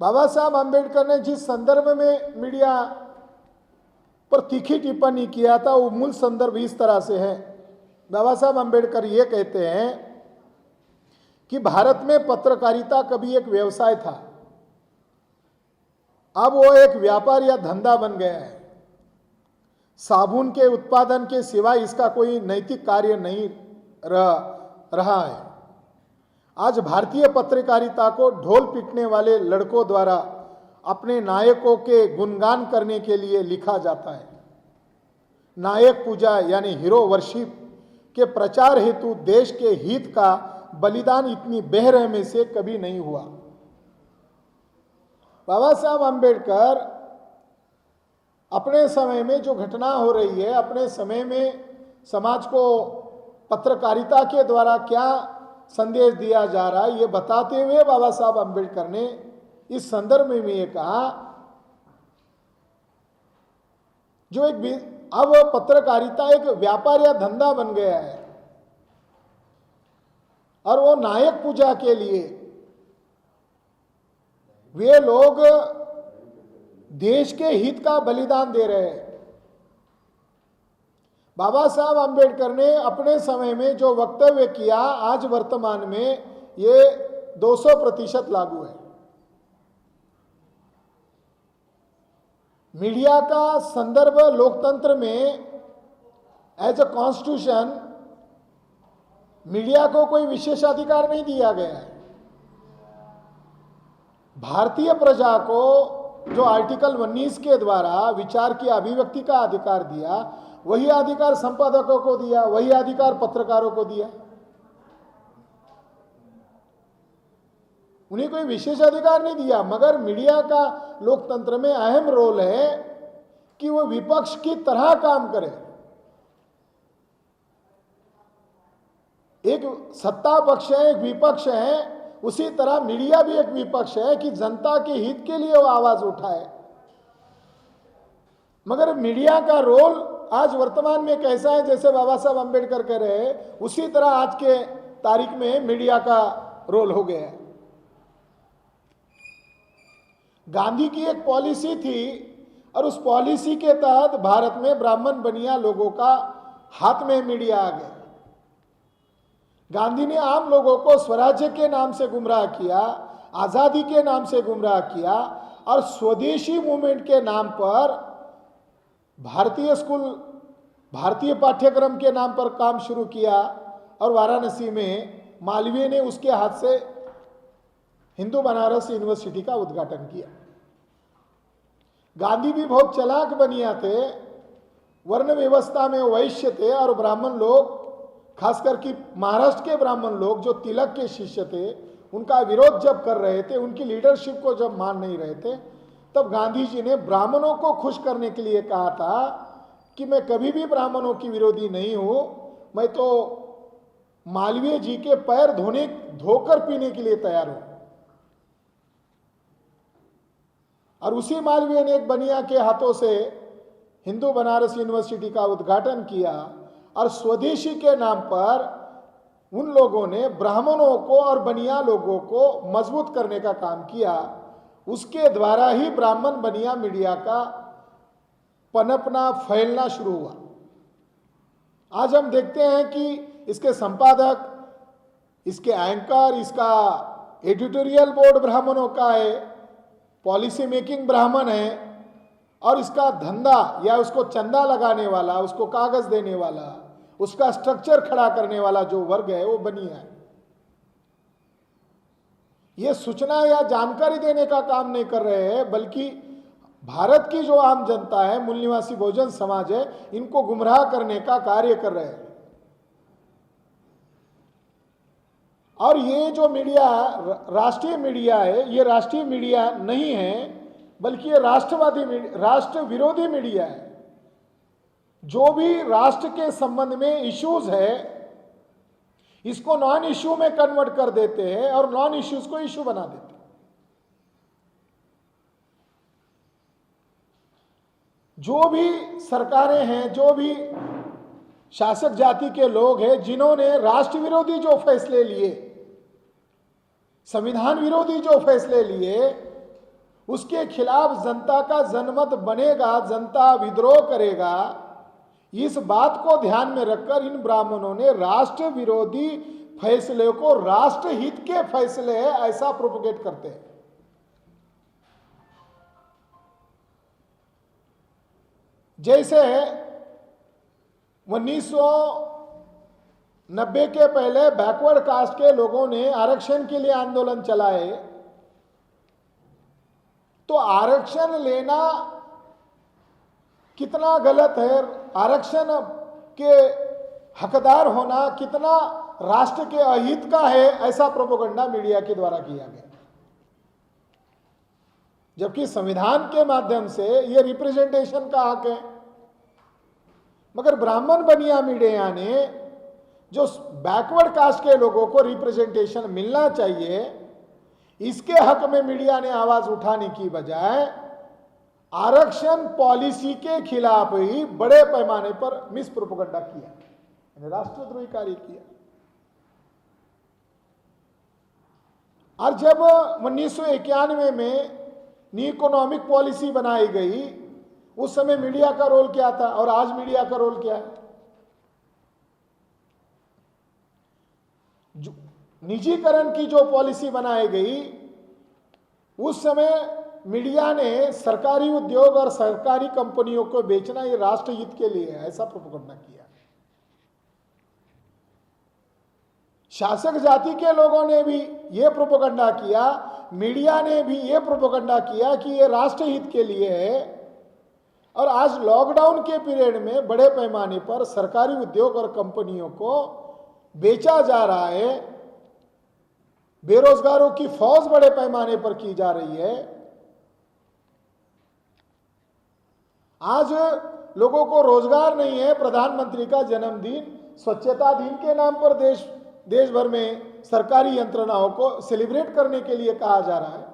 बाबा साहब आम्बेडकर ने जिस संदर्भ में मीडिया पर तीखी टिप्पणी किया था वो मूल संदर्भ इस तरह से है। बाबा साहब आम्बेडकर ये कहते हैं कि भारत में पत्रकारिता कभी एक व्यवसाय था, अब वो एक व्यापार या धंधा बन गया है। साबुन के उत्पादन के सिवाय इसका कोई नैतिक कार्य नहीं रहा है। आज भारतीय पत्रकारिता को ढोल पीटने वाले लड़कों द्वारा अपने नायकों के गुणगान करने के लिए लिखा जाता है। नायक पूजा यानी हीरो वर्शिप के प्रचार हेतु देश के हित का बलिदान इतनी बेरहमी से कभी नहीं हुआ। बाबा साहब आम्बेडकर अपने समय में जो घटना हो रही है, अपने समय में समाज को पत्रकारिता के द्वारा क्या संदेश दिया जा रहा है, ये बताते हुए बाबा साहब आम्बेडकर ने इस संदर्भ में ये कहा जो अब पत्रकारिता एक व्यापार या धंधा बन गया है और वो नायक पूजा के लिए वे लोग देश के हित का बलिदान दे रहे हैं। बाबा साहब आम्बेडकर ने अपने समय में जो वक्तव्य किया आज वर्तमान में ये 200% लागू है। मीडिया का संदर्भ लोकतंत्र में एज अ कॉन्स्टिट्यूशन मीडिया को कोई विशेषाधिकार नहीं दिया गया है। भारतीय प्रजा को जो आर्टिकल 19 के द्वारा विचार की अभिव्यक्ति का अधिकार दिया, वही अधिकार संपादकों को दिया, वही अधिकार पत्रकारों को दिया। उन्हें कोई विशेष अधिकार नहीं दिया, मगर मीडिया का लोकतंत्र में अहम रोल है कि वो विपक्ष की तरह काम करे। एक सत्ता पक्ष है, एक विपक्ष है, उसी तरह मीडिया भी एक विपक्ष है कि जनता के हित के लिए वो आवाज उठाए। मगर मीडिया का रोल आज वर्तमान में कैसा है, जैसे बाबा साहब आम्बेडकर कह रहे हैं, उसी तरह आज के तारीख में मीडिया का रोल हो गया है। गांधी की एक पॉलिसी थी और उस पॉलिसी के तहत भारत में ब्राह्मण बनिया लोगों का हाथ में मीडिया आ गया। गांधी ने आम लोगों को स्वराज्य के नाम से गुमराह किया, आजादी के नाम से गुमराह किया और स्वदेशी मूवमेंट के नाम पर भारतीय स्कूल, भारतीय पाठ्यक्रम के नाम पर काम शुरू किया और वाराणसी में मालवीय ने उसके हाथ से हिंदू बनारस यूनिवर्सिटी का उद्घाटन किया। गांधी भी बहुत चालाक बनिया थे। वर्ण व्यवस्था में वैश्य थे और ब्राह्मण लोग, खासकर कि महाराष्ट्र के ब्राह्मण लोग जो तिलक के शिष्य थे, उनका विरोध जब कर रहे थे, उनकी लीडरशिप को जब मान नहीं रहे थे, तब गांधी जी ने ब्राह्मणों को खुश करने के लिए कहा था कि मैं कभी भी ब्राह्मणों की विरोधी नहीं हूं, मैं तो मालवीय जी के पैर धोकर पीने के लिए तैयार हूं। और उसी मालवीय ने एक बनिया के हाथों से हिंदू बनारस यूनिवर्सिटी का उद्घाटन किया और स्वदेशी के नाम पर उन लोगों ने ब्राह्मणों को और बनिया लोगों को मजबूत करने का काम किया। उसके द्वारा ही ब्राह्मण बनिया मीडिया का पनपना, फैलना शुरू हुआ। आज हम देखते हैं कि इसके संपादक, इसके एंकर, इसका एडिटोरियल बोर्ड ब्राह्मणों का है, पॉलिसी मेकिंग ब्राह्मण है और इसका धंधा या उसको चंदा लगाने वाला, उसको कागज देने वाला, उसका स्ट्रक्चर खड़ा करने वाला जो वर्ग है वो बनिया है। ये सूचना या जानकारी देने का काम नहीं कर रहे हैं, बल्कि भारत की जो आम जनता है, मूल निवासी बहुजन समाज है, इनको गुमराह करने का कार्य कर रहे हैं। और ये जो मीडिया, राष्ट्रीय मीडिया है, ये राष्ट्रीय मीडिया नहीं है, बल्कि ये राष्ट्रवादी, राष्ट्र विरोधी मीडिया है। जो भी राष्ट्र के संबंध में इश्यूज है, इसको नॉन इश्यू में कन्वर्ट कर देते हैं और नॉन इश्यूज को इश्यू बना देते हैं। जो भी सरकारें हैं, जो भी शासक जाति के लोग हैं, जिन्होंने राष्ट्र विरोधी जो फैसले लिए, संविधान विरोधी जो फैसले लिए, उसके खिलाफ जनता का जनमत बनेगा, जनता विद्रोह करेगा। इस बात को ध्यान में रखकर इन ब्राह्मणों ने राष्ट्र विरोधी फैसले को राष्ट्र हित के फैसले है ऐसा प्रोपोगेट करते हैं। जैसे 1990 के पहले बैकवर्ड कास्ट के लोगों ने आरक्षण के लिए आंदोलन चलाए, तो आरक्षण लेना कितना गलत है, आरक्षण के हकदार होना कितना राष्ट्र के अहित का है, ऐसा प्रोपेगेंडा मीडिया के द्वारा किया गया। जबकि संविधान के माध्यम से यह रिप्रेजेंटेशन का हक है। मगर ब्राह्मण बनिया मीडिया ने जो बैकवर्ड कास्ट के लोगों को रिप्रेजेंटेशन मिलना चाहिए, इसके हक में मीडिया ने आवाज उठाने की बजाय आरक्षण पॉलिसी के खिलाफ ही बड़े पैमाने पर मिस प्रोपेगेंडा किया, राष्ट्रद्रोही कार्य किया। और जब 1991 में न्यू इकोनॉमिक पॉलिसी बनाई गई, उस समय मीडिया का रोल क्या था और आज मीडिया का रोल क्या है? निजीकरण की जो पॉलिसी बनाई गई, उस समय मीडिया ने सरकारी उद्योग और सरकारी कंपनियों को बेचना ये राष्ट्र हित के लिए है, ऐसा प्रोपेगेंडा किया। शासक जाति के लोगों ने भी ये प्रोपेगेंडा किया, मीडिया ने भी ये प्रोपेगेंडा किया कि ये राष्ट्र हित के लिए है। और आज लॉकडाउन के पीरियड में बड़े पैमाने पर सरकारी उद्योग और कंपनियों को बेचा जा रहा है, बेरोजगारों की फौज बड़े पैमाने पर की जा रही है। आज लोगों को रोजगार नहीं है, प्रधानमंत्री का जन्मदिन स्वच्छता दिन के नाम पर देश भर में सरकारी यंत्रणाओं को सेलिब्रेट करने के लिए कहा जा रहा है।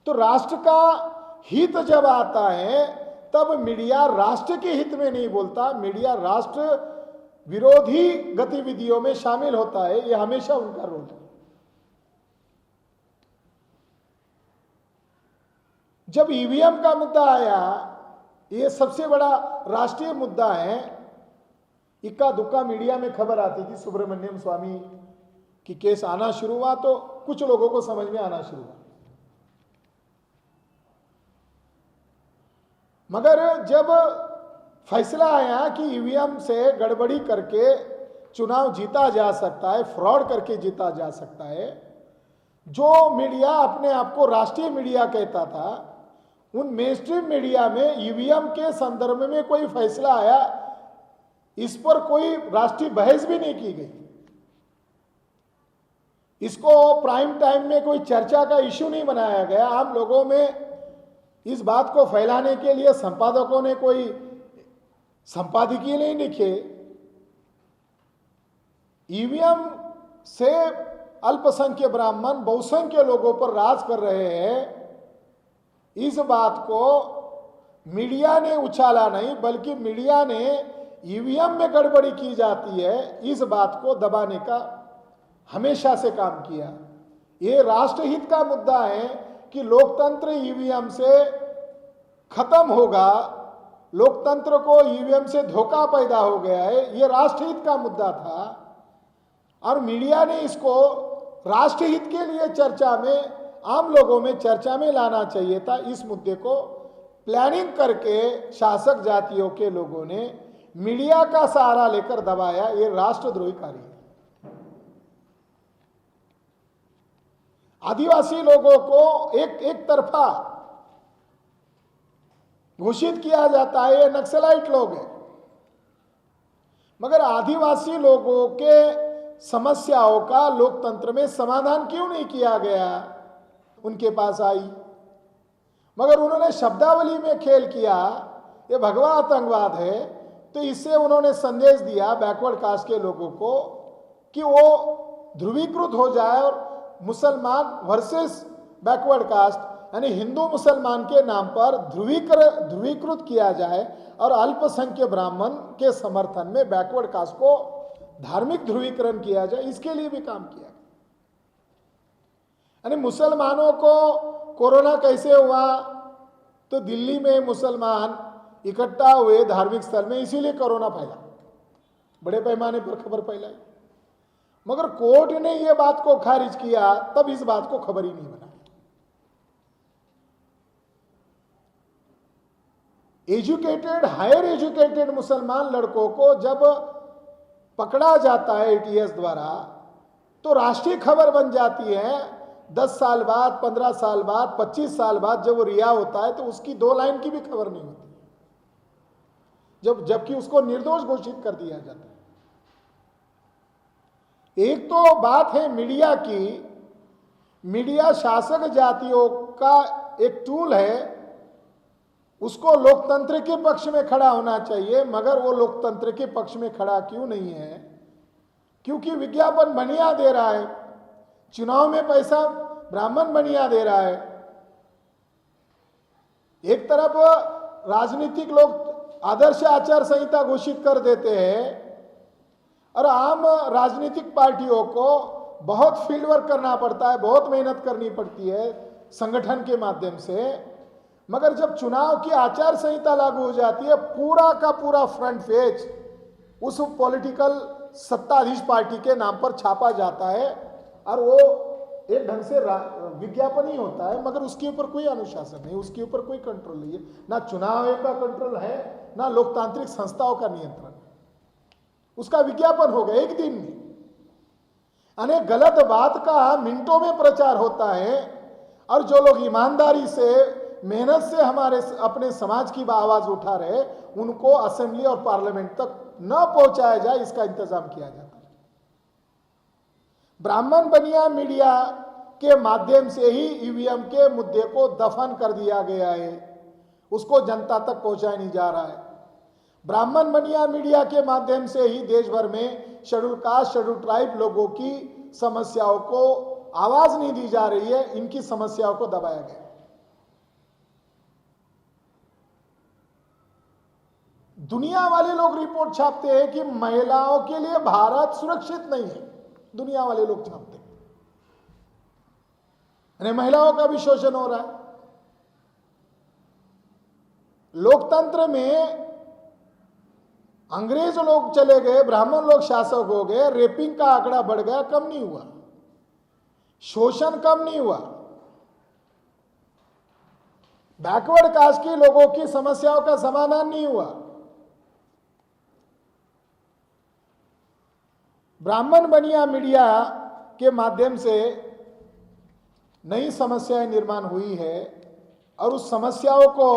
तो राष्ट्र का हित जब आता है, तब मीडिया राष्ट्र के हित में नहीं बोलता, मीडिया राष्ट्र विरोधी गतिविधियों में शामिल होता है। यह हमेशा उनका रोल है। जब ईवीएम का मुद्दा आया, यह सबसे बड़ा राष्ट्रीय मुद्दा है। इक्का दुक्का मीडिया में खबर आती थी, सुब्रमण्यम स्वामी की केस आना शुरू हुआ तो कुछ लोगों को समझ में आना शुरू हुआ। मगर जब फैसला आया कि ईवीएम से गड़बड़ी करके चुनाव जीता जा सकता है, फ्रॉड करके जीता जा सकता है, जो मीडिया अपने आप को राष्ट्रीय मीडिया कहता था, उन मेनस्ट्रीम मीडिया में ईवीएम के संदर्भ में कोई फैसला आया, इस पर कोई राष्ट्रीय बहस भी नहीं की गई। इसको प्राइम टाइम में कोई चर्चा का इश्यू नहीं बनाया गया। आम लोगों में इस बात को फैलाने के लिए संपादकों ने कोई संपादकीय नहीं लिखे। ईवीएम से अल्पसंख्यक ब्राह्मण बहुसंख्यक लोगों पर राज कर रहे हैं, इस बात को मीडिया ने उछाला नहीं, बल्कि मीडिया ने ईवीएम में गड़बड़ी की जाती है, इस बात को दबाने का हमेशा से काम किया। ये राष्ट्रहित का मुद्दा है कि लोकतंत्र ईवीएम से खत्म होगा, लोकतंत्र को ईवीएम से धोखा पैदा हो गया है, ये राष्ट्रहित का मुद्दा था। और मीडिया ने इसको राष्ट्रहित के लिए चर्चा में, आम लोगों में चर्चा में लाना चाहिए था। इस मुद्दे को प्लानिंग करके शासक जातियों के लोगों ने मीडिया का सहारा लेकर दबाया। ये राष्ट्रद्रोही कार्य है। आदिवासी लोगों को एक तरफा घोषित किया जाता है, ये नक्सलाइट लोग हैं। मगर आदिवासी लोगों के समस्याओं का लोकतंत्र में समाधान क्यों नहीं किया गया? उनके पास आई, मगर उन्होंने शब्दावली में खेल किया, ये भगवा आतंकवाद है। तो इससे उन्होंने संदेश दिया बैकवर्ड कास्ट के लोगों को कि वो ध्रुवीकृत हो जाए और मुसलमान वर्सेस बैकवर्ड कास्ट, यानी हिंदू मुसलमान के नाम पर ध्रुवीकृत किया जाए और अल्पसंख्यक ब्राह्मण के समर्थन में बैकवर्ड कास्ट को धार्मिक ध्रुवीकरण किया जाए, इसके लिए भी काम किया। यानी मुसलमानों को कोरोना कैसे हुआ? तो दिल्ली में मुसलमान इकट्ठा हुए धार्मिक स्थल में, इसीलिए कोरोना फैला, बड़े पैमाने पर खबर फैलाई। मगर कोर्ट ने यह बात को खारिज किया, तब इस बात को खबर ही नहीं बना। एजुकेटेड, हायर एजुकेटेड मुसलमान लड़कों को जब पकड़ा जाता है एटीएस द्वारा, तो राष्ट्रीय खबर बन जाती है। 10 साल बाद, 15 साल बाद, 25 साल बाद जब वो रिहा होता है तो उसकी 2 लाइन की भी खबर नहीं होती, जबकि उसको निर्दोष घोषित कर दिया जाता है। एक तो बात है मीडिया की, मीडिया शासक जातियों का एक टूल है, उसको लोकतंत्र के पक्ष में खड़ा होना चाहिए। मगर वो लोकतंत्र के पक्ष में खड़ा क्यों नहीं है? क्योंकि विज्ञापन बनिया दे रहा है, चुनाव में पैसा ब्राह्मण बनिया दे रहा है। एक तरफ राजनीतिक लोग आदर्श आचार संहिता घोषित कर देते हैं और आम राजनीतिक पार्टियों को बहुत फील्ड वर्क करना पड़ता है, बहुत मेहनत करनी पड़ती है संगठन के माध्यम से। मगर जब चुनाव की आचार संहिता लागू हो जाती है, पूरा का पूरा फ्रंट पेज उस पॉलिटिकल सत्ताधीश पार्टी के नाम पर छापा जाता है और वो एक ढंग से विज्ञापन ही होता है, मगर उसके ऊपर कोई अनुशासन नहीं, उसके ऊपर कोई कंट्रोल नहीं है। ना चुनाव आयोग का कंट्रोल है, ना लोकतांत्रिक संस्थाओं का नियंत्रण। उसका विज्ञापन हो गया एक दिन में, अनेक गलत बात का मिनटों में प्रचार होता है। और जो लोग ईमानदारी से, मेहनत से हमारे अपने समाज की आवाज उठा रहे, उनको असेंबली और पार्लियामेंट तक न पहुंचाया जाए, इसका इंतजाम किया जाता है। ब्राह्मण बनिया मीडिया के माध्यम से ही ईवीएम के मुद्दे को दफन कर दिया गया है, उसको जनता तक पहुंचाया नहीं जा रहा है। ब्राह्मण बनिया मीडिया के माध्यम से ही देश भर में शेड्यूल कास्ट, शेड्यूल ट्राइब लोगों की समस्याओं को आवाज नहीं दी जा रही है, इनकी समस्याओं को दबाया गया। दुनिया वाले लोग रिपोर्ट छापते हैं कि महिलाओं के लिए भारत सुरक्षित नहीं है, दुनिया वाले लोग छापते हैं, यानी महिलाओं का भी शोषण हो रहा है। लोकतंत्र में अंग्रेज लोग चले गए, ब्राह्मण लोग शासक हो गए, रेपिंग का आंकड़ा बढ़ गया, कम नहीं हुआ, शोषण कम नहीं हुआ। बैकवर्ड कास्ट के लोगों की समस्याओं का समाधान नहीं हुआ। ब्राह्मण बनिया मीडिया के माध्यम से नई समस्याएं निर्माण हुई है और उस समस्याओं को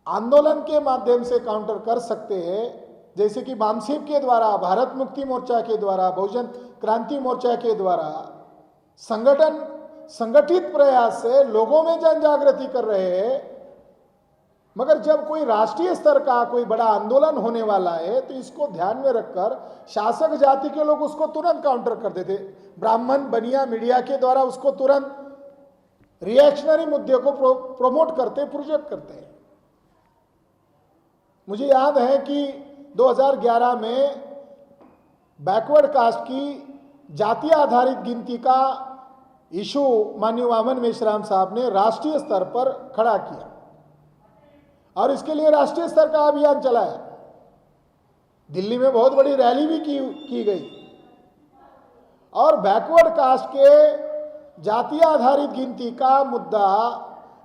आंदोलन के माध्यम से काउंटर कर सकते हैं, जैसे कि बामसेब के द्वारा, भारत मुक्ति मोर्चा के द्वारा, बहुजन क्रांति मोर्चा के द्वारा संगठित प्रयास से लोगों में जन जागृति कर रहे हैं। मगर जब कोई राष्ट्रीय स्तर का कोई बड़ा आंदोलन होने वाला है तो इसको ध्यान में रखकर शासक जाति के लोग उसको तुरंत काउंटर कर देते। ब्राह्मण बनिया मीडिया के द्वारा उसको तुरंत रिएक्शनरी मुद्दे को प्रमोट करते, प्रोजेक्ट करते हैं। मुझे याद है कि 2011 में बैकवर्ड कास्ट की जातीय आधारित गिनती का इशू माननीय वामन मेश्राम साहब ने राष्ट्रीय स्तर पर खड़ा किया और इसके लिए राष्ट्रीय स्तर का अभियान चलाया। दिल्ली में बहुत बड़ी रैली भी की गई और बैकवर्ड कास्ट के जातीय आधारित गिनती का मुद्दा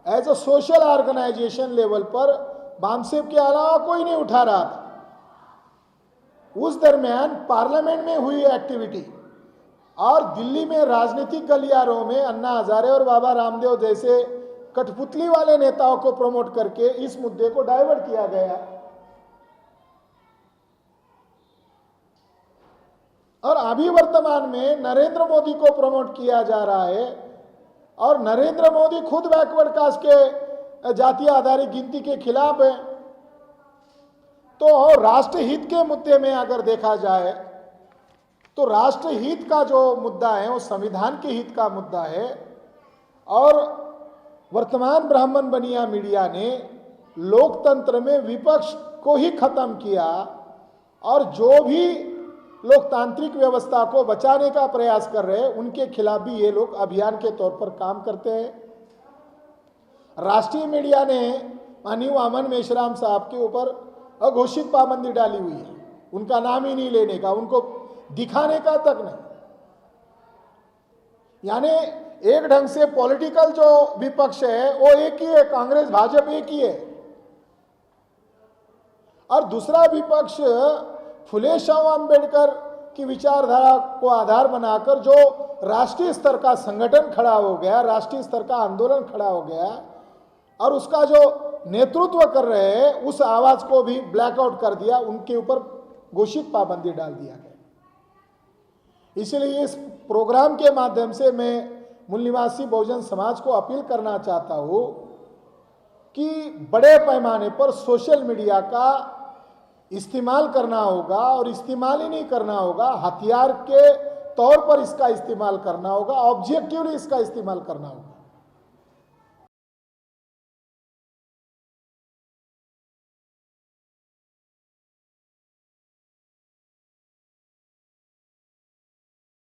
as a social organisation level पर बामसेब के अलावा कोई नहीं उठा रहा था। उस दरमियान पार्लियामेंट में हुई एक्टिविटी और दिल्ली में राजनीतिक गलियारों में अन्ना हजारे और बाबा रामदेव जैसे कठपुतली वाले नेताओं को प्रमोट करके इस मुद्दे को डाइवर्ट किया गया और अभी वर्तमान में नरेंद्र मोदी को प्रमोट किया जा रहा है और नरेंद्र मोदी खुद बैकवर्ड कास्ट के जातीय आधारित गिनती के खिलाफ है। तो राष्ट्रहित के मुद्दे में अगर देखा जाए तो राष्ट्रहित का जो मुद्दा है वो संविधान के हित का मुद्दा है और वर्तमान ब्राह्मण बनिया मीडिया ने लोकतंत्र में विपक्ष को ही खत्म किया और जो भी लोकतांत्रिक व्यवस्था को बचाने का प्रयास कर रहे हैं, उनके खिलाफ भी ये लोग अभियान के तौर पर काम करते हैं। राष्ट्रीय मीडिया ने माननीय वामन मेश्राम साहब के ऊपर अघोषित पाबंदी डाली हुई है, उनका नाम ही नहीं लेने का, उनको दिखाने का तक नहीं। यानी एक ढंग से पॉलिटिकल जो विपक्ष है वो एक ही है, कांग्रेस भाजपा एक ही है, और दूसरा विपक्ष फुले शाह अंबेडकर की विचारधारा को आधार बनाकर जो राष्ट्रीय स्तर का संगठन खड़ा हो गया, राष्ट्रीय स्तर का आंदोलन खड़ा हो गया और उसका जो नेतृत्व कर रहे हैं, उस आवाज को भी ब्लैकआउट कर दिया, उनके ऊपर घोषित पाबंदी डाल दिया गया। इसलिए इस प्रोग्राम के माध्यम से मैं मूल निवासी बहुजन समाज को अपील करना चाहता हूं कि बड़े पैमाने पर सोशल मीडिया का इस्तेमाल करना होगा, और इस्तेमाल ही नहीं करना होगा, हथियार के तौर पर इसका इस्तेमाल करना होगा, ऑब्जेक्टिवली इसका इस्तेमाल करना होगा।